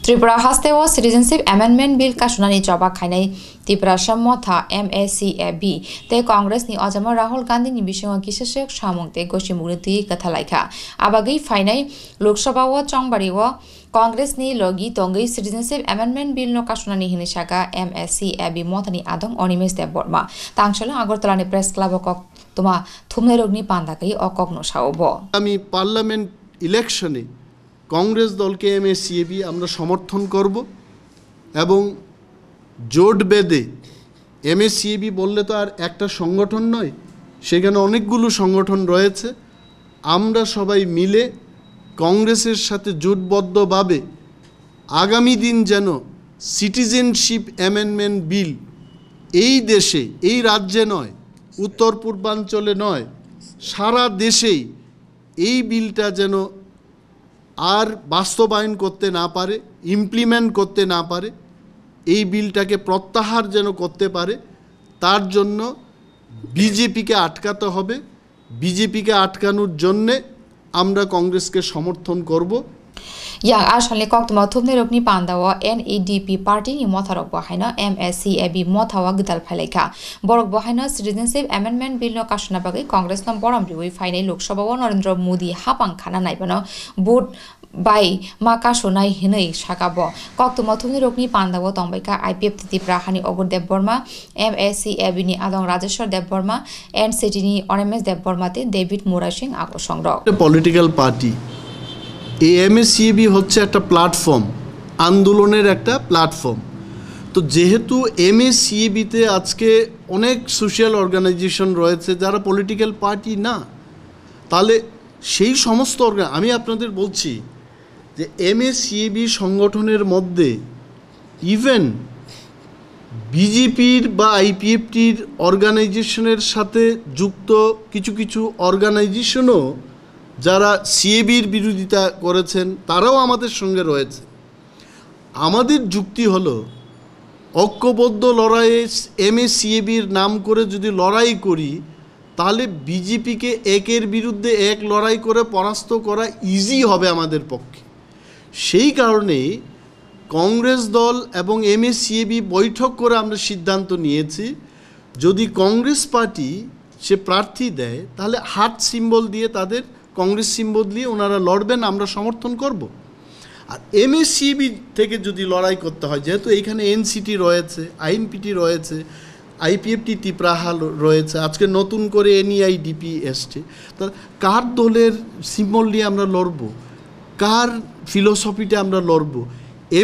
Tripura हास्तेओ सिटिजेनशिप amendment bill का सुनानी जवाब खाइनाय त्रिपुरा सम्मथा MACAB ते कांग्रेस नि अजम राहुल गांधी नि विषय किससेक सामंते गोशिमुगति कथा लाइखा आबागै फाइनाय लोकसभाओ चंगबारिओ कांग्रेस नि लगी तंगै सिटिजेनशिप एमेंडमेंट बिल नो कासुनानि हिनिसागा MACAB मथनि आदं अनिमेश देबबर्मा तांगसला আগরতলাनि प्रेस क्लब कक तुमा थुमने रोगनि पांदाकै अकगनो सावबो आमी पार्लामेंट इलेक्शने कांग्रेस दल के MACAB আমরা সমর্থন করব এবং জোট বেঁধে MACAB বললে তো আর একটা সংগঠন নয়, সেখানে অনেকগুলো সংগঠন রয়েছে। আমরা সবাই মিলে কংগ্রেসের সাথে জোটবদ্ধভাবে আগামী দিন যেন সিটিজেনশিপ অ্যামেন্ডমেন্ট বিল এই দেশে, এই রাজ্যে নয়, উত্তর পূর্বাঞ্চলে নয়, সারা দেশেই এই বিলটা যেন আর বাস্তবায়ন করতে না পারে, ইমপ্লিমেন্ট করতে না পারে, এই বিলটাকে প্রত্যাহার যেন করতে পারে, তার জন্য বিজেপিকে আটকাতে হবে। বিজেপিকে আটকানোর জন্যে আমরা কংগ্রেসকে সমর্থন করব। yang asal lekok tuma thumne rokni pandawa NEDP party ni motharok bahaina MACAB mothawa gidal phaileka borok bahaina citizenship amendment bill no kasuna bagai congress nam boram riwi fainai lok sabha Narendra Modi hapang khana naibano vote by maka sonai hinai sakabo kok tuma thumne rokni pandawa tongbaika IPF Tripura hani Ogur Debbarma MACAB ni adong Rajeshwar Debbarma NCT ni RMS Debbarma te David Morai Singh ako songrok political party এই MACAB হচ্ছে একটা platform, আন্দোলনের একটা platform. তো যেহেতু MACAB তে আজকে অনেক সোশ্যাল অর্গানাইজেশন রয়েছে যারা পলিটিক্যাল পার্টি না, তাহলে সেই সমস্ত আমি আপনাদের বলছি যে MACAB সংগঠনের মধ্যে ইভেন বিজেপির বা IPFটির অর্গানাইজেশনের সাথে যুক্ত কিছু কিছু অর্গানাইজেশনও যারা CABর বিরোধিতা করেছেন তারাও আমাদের সঙ্গে রয়েছে। আমাদের যুক্তি হলো ঐক্যবদ্ধ লড়াইয়ে MACABর নাম করে যদি লড়াই করি তাহলে বিজেপিকে একের বিরুদ্ধে এক লড়াই করে পরাস্ত করা ইজি হবে আমাদের পক্ষে। সেই কারণে কংগ্রেস দল এবং MACAB বৈঠক করে আমরা সিদ্ধান্ত নিয়েছি যদি কংগ্রেস পার্টি সে প্রার্থী দেয় তাহলে হার্ট সিম্বল দিয়ে তাদের কংগ্রেস সিম্বল দিয়ে ওনারা লড়বেন, আমরা সমর্থন করব। আর MACAB থেকে যদি লড়াই করতে হয়, যেহেতু এইখানে NCT রয়েছে, INPT রয়েছে, IPFT ত্রিপুরা রয়েছে, আজকে নতুন করে NEIDP এসছে, তা কার দলের সিম্বল নিয়ে আমরা লড়ব, কার ফিলোসফিটা আমরা লড়ব?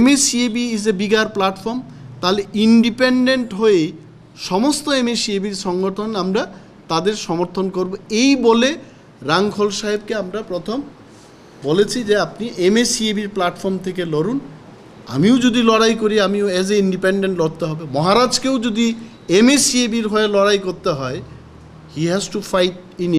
MACAB is a bigger platform. তাহলে ইন্ডিপেন্ডেন্ট হয়ে সমস্ত MACABর সংগঠন আমরা তাদের সমর্থন করব। এই বলে রাংখল সাহেবকে আমরা প্রথম বলেছি যে আপনি MACABর প্ল্যাটফর্ম থেকে লড়ুন, আমিও যদি লড়াই করি আমিও অ্যাজ এ ইন্ডিপেন্ডেন্ট লড়তে হবে। মহারাজকেও যদি MACABর হয়ে লড়াই করতে হয়, he has to fight in